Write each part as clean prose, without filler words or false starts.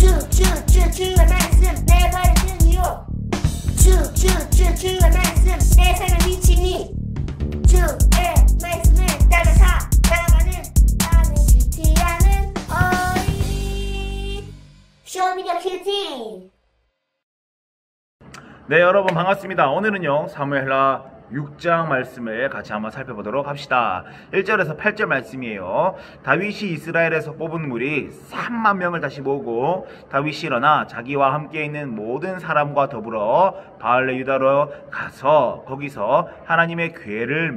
주의 말씀 내 발을 등이요 주의 말씀 내 삶의 빛이니 주의 말씀을 따라서 나아가는 나는 큐티하는 어린이 쇼미더 큐티. 네, 여러분 반갑습니다. 오늘은요 사무엘하 6장 말씀을 같이 한번 살펴보도록 합시다. 1절에서 8절 말씀이에요. 다윗이 이스라엘에서 뽑은 무리 3만 명을 다시 모으고 다윗이 일어나 자기와 함께 있는 모든 사람과 더불어 바알레 유다로 가서 거기서 하나님의 궤를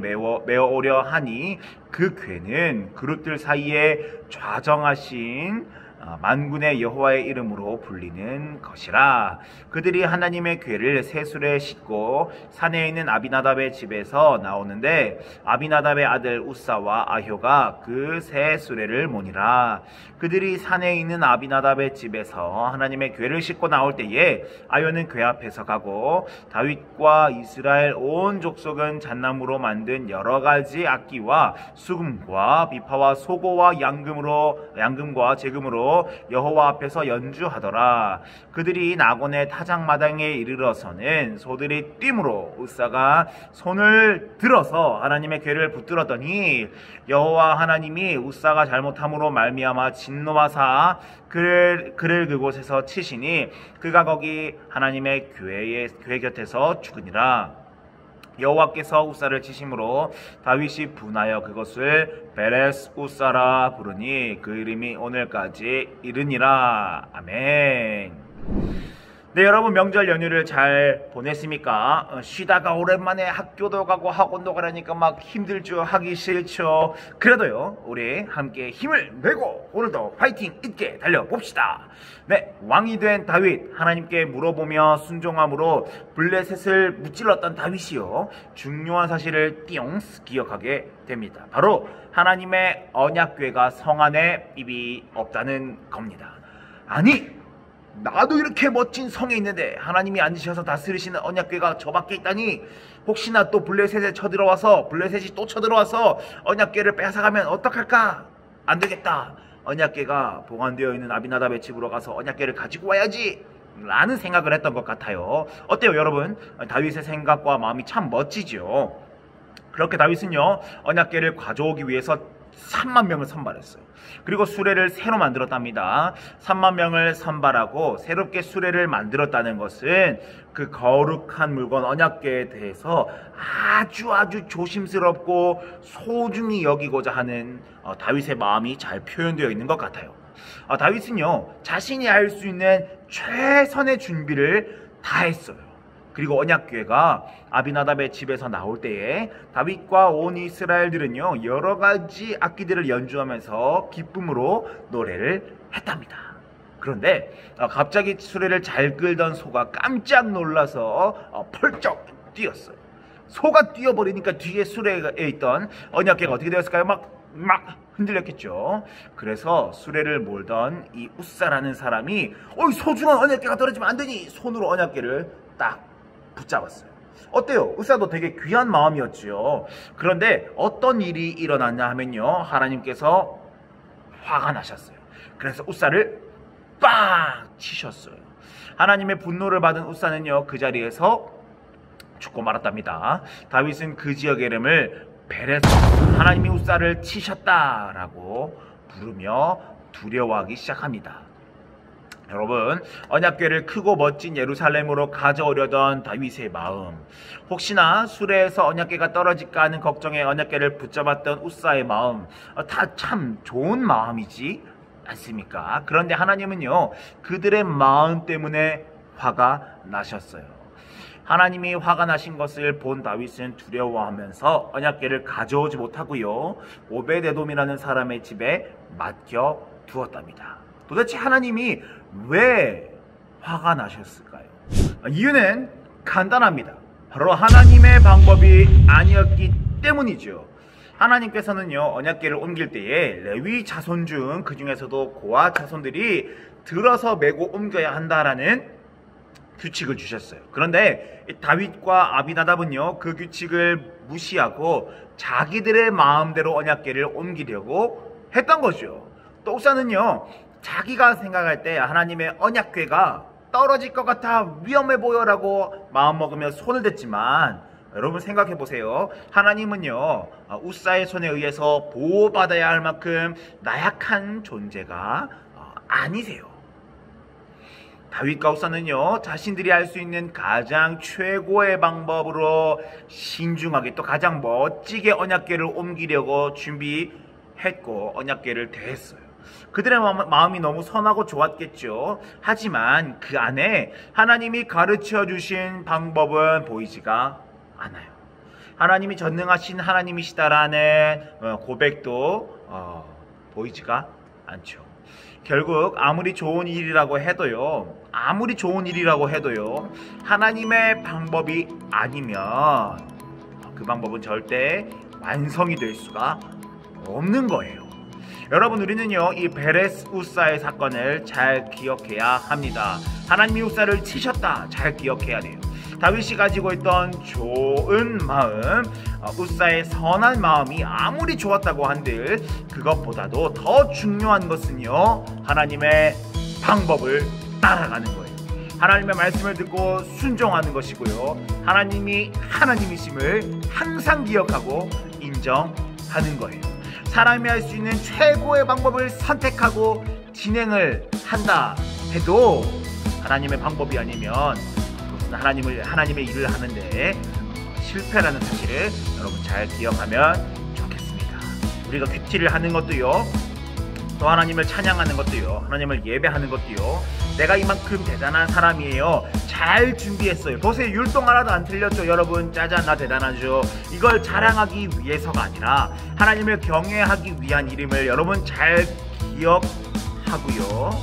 메어오려 하니 그 궤는 그릇들 사이에 좌정하신 만군의 여호와의 이름으로 불리는 것이라. 그들이 하나님의 궤를 새 수레에 싣고 산에 있는 아비나답의 집에서 나오는데 아비나답의 아들 우사와 아효가 그 새 수레를 모니라. 그들이 산에 있는 아비나답의 집에서 하나님의 궤를 싣고 나올 때에 아효는 궤 앞에서 가고 다윗과 이스라엘 온 족속은 잣나무로 만든 여러 가지 악기와 수금과 비파와 소고와 양금과 제금으로 여호와 앞에서 연주하더라. 그들이 나곤의 타작마당에 이르러서는 소들이 뜀으로 우사가 손을 들어서 하나님의 궤를 붙들었더니 여호와 하나님이 우사가 잘못함으로 말미암아 진노하사 그를 그곳에서 치시니 그가 거기 하나님의 궤 곁에서 죽으니라. 여호와께서 우사를 치심으로 다윗이 분하여 그것을 베레스 우사라 부르니 그 이름이 오늘까지 이르니라. 아멘. 네, 여러분 명절 연휴를 잘 보냈습니까? 쉬다가 오랜만에 학교도 가고 학원도 가라니까 막 힘들죠. 하기 싫죠. 그래도요 우리 함께 힘을 내고 오늘도 파이팅 있게 달려봅시다. 네, 왕이 된 다윗, 하나님께 물어보며 순종함으로 블레셋을 무찔렀던 다윗이요 중요한 사실을 띵 기억하게 됩니다. 바로 하나님의 언약궤가 성 안에 입이 없다는 겁니다. 아니, 나도 이렇게 멋진 성에 있는데 하나님이 앉으셔서 다스리시는 언약궤가 저 밖에 있다니, 혹시나 또 블레셋에 쳐들어와서 블레셋이 또 쳐들어와서 언약궤를 뺏어가면 어떡할까? 안 되겠다. 언약궤가 보관되어 있는 아비나답의 집으로 가서 언약궤를 가지고 와야지 라는 생각을 했던 것 같아요. 어때요 여러분? 다윗의 생각과 마음이 참 멋지죠. 그렇게 다윗은요 언약궤를 가져오기 위해서 3만 명을 선발했어요. 그리고 수레를 새로 만들었답니다. 3만 명을 선발하고 새롭게 수레를 만들었다는 것은 그 거룩한 물건 언약궤에 대해서 아주 조심스럽고 소중히 여기고자 하는 다윗의 마음이 잘 표현되어 있는 것 같아요. 다윗은요 자신이 할 수 있는 최선의 준비를 다 했어요. 그리고 언약궤가 아비나답의 집에서 나올 때에 다윗과 온 이스라엘들은요 여러 가지 악기들을 연주하면서 기쁨으로 노래를 했답니다. 그런데 갑자기 수레를 잘 끌던 소가 깜짝 놀라서 펄쩍 뛰었어요. 소가 뛰어버리니까 뒤에 수레에 있던 언약궤가 어떻게 되었을까요? 막 흔들렸겠죠. 그래서 수레를 몰던 이 우사라는 사람이 소중한 언약궤가 떨어지면 안 되니 손으로 언약궤를 딱 붙잡았어요. 어때요? 우사도 되게 귀한 마음이었죠. 그런데 어떤 일이 일어났냐 하면요 하나님께서 화가 나셨어요. 그래서 우사를 빵 치셨어요. 하나님의 분노를 받은 우사는요 그 자리에서 죽고 말았답니다. 다윗은 그 지역의 이름을 베레스, 하나님이 우사를 치셨다라고 부르며 두려워하기 시작합니다. 여러분, 언약궤를 크고 멋진 예루살렘으로 가져오려던 다윗의 마음, 혹시나 수레에서 언약궤가 떨어질까 하는 걱정에 언약궤를 붙잡았던 우사의 마음, 다 참 좋은 마음이지 않습니까? 그런데 하나님은요 그들의 마음 때문에 화가 나셨어요. 하나님이 화가 나신 것을 본 다윗은 두려워하면서 언약궤를 가져오지 못하고요 오베데돔이라는 사람의 집에 맡겨 두었답니다. 도대체 하나님이 왜 화가 나셨을까요? 이유는 간단합니다. 바로 하나님의 방법이 아니었기 때문이죠. 하나님께서는요 언약궤를 옮길 때에 레위 자손 중 그 중에서도 고아 자손들이 들어서 메고 옮겨야 한다라는 규칙을 주셨어요. 그런데 다윗과 아비나답은요 그 규칙을 무시하고 자기들의 마음대로 언약궤를 옮기려고 했던 거죠. 또 우사는요 자기가 생각할 때 하나님의 언약궤가 떨어질 것 같아 위험해 보여라고 마음먹으며 손을 댔지만, 여러분 생각해 보세요. 하나님은요, 우사의 손에 의해서 보호받아야 할 만큼 나약한 존재가 아니세요. 다윗과 우사는요, 자신들이 할 수 있는 가장 최고의 방법으로 신중하게 또 가장 멋지게 언약궤를 옮기려고 준비했고 언약궤를 대했어요. 그들의 마음이 너무 선하고 좋았겠죠. 하지만 그 안에 하나님이 가르쳐 주신 방법은 보이지가 않아요. 하나님이 전능하신 하나님이시다라는 고백도 보이지가 않죠. 결국 아무리 좋은 일이라고 해도요, 하나님의 방법이 아니면 그 방법은 절대 완성이 될 수가 없는 거예요. 여러분, 우리는요, 이 베레스 우사의 사건을 잘 기억해야 합니다. 하나님이 우사를 치셨다, 잘 기억해야 돼요. 다윗이 가지고 있던 좋은 마음, 우사의 선한 마음이 아무리 좋았다고 한들 그것보다도 더 중요한 것은요, 하나님의 방법을 따라가는 거예요. 하나님의 말씀을 듣고 순종하는 것이고요, 하나님이 하나님이심을 항상 기억하고 인정하는 거예요. 사람이 할 수 있는 최고의 방법을 선택하고 진행을 한다 해도 하나님의 방법이 아니면 그것은 하나님의 일을 하는데 실패라는 사실을 여러분 잘 기억하면 좋겠습니다. 우리가 큐티를 하는 것도요, 또 하나님을 찬양하는 것도요, 하나님을 예배하는 것도요, 내가 이만큼 대단한 사람이에요, 잘 준비했어요, 보세요, 율동 하나도 안 틀렸죠. 여러분, 짜잔, 나 대단하죠. 이걸 자랑하기 위해서가 아니라 하나님을 경외하기 위한 이름을 여러분 잘 기억하고요,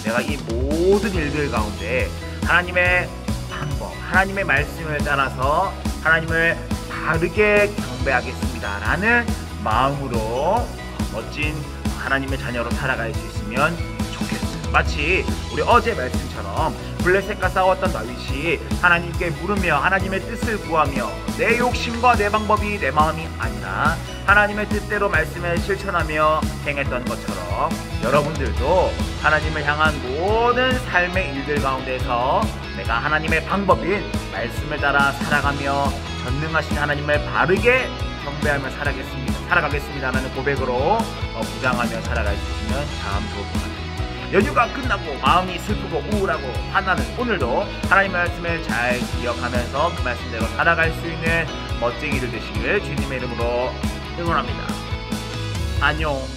내가 이 모든 일들 가운데 하나님의 방법, 하나님의 말씀을 따라서 하나님을 바르게 경배하겠습니다 라는 마음으로 멋진 하나님의 자녀로 살아갈 수 있으면 좋겠어요. 마치 우리 어제 말씀처럼 블레셋과 싸웠던 다윗이 하나님께 물으며 하나님의 뜻을 구하며 내 욕심과 내 방법이 내 마음이 아니라 하나님의 뜻대로 말씀을 실천하며 행했던 것처럼 여러분들도 하나님을 향한 모든 삶의 일들 가운데서 내가 하나님의 방법인 말씀을 따라 살아가며 전능하신 하나님을 바르게 경배하며 살아가겠습니다 라는 고백으로 부장하며 살아갈 수 있으면 참 좋을 것 같아요. 연휴가 끝나고 마음이 슬프고 우울하고 화나는 오늘도 하나님의 말씀을 잘 기억하면서 그 말씀대로 살아갈 수 있는 멋쟁이들 되시기를 주님의 이름으로 응원합니다. 안녕.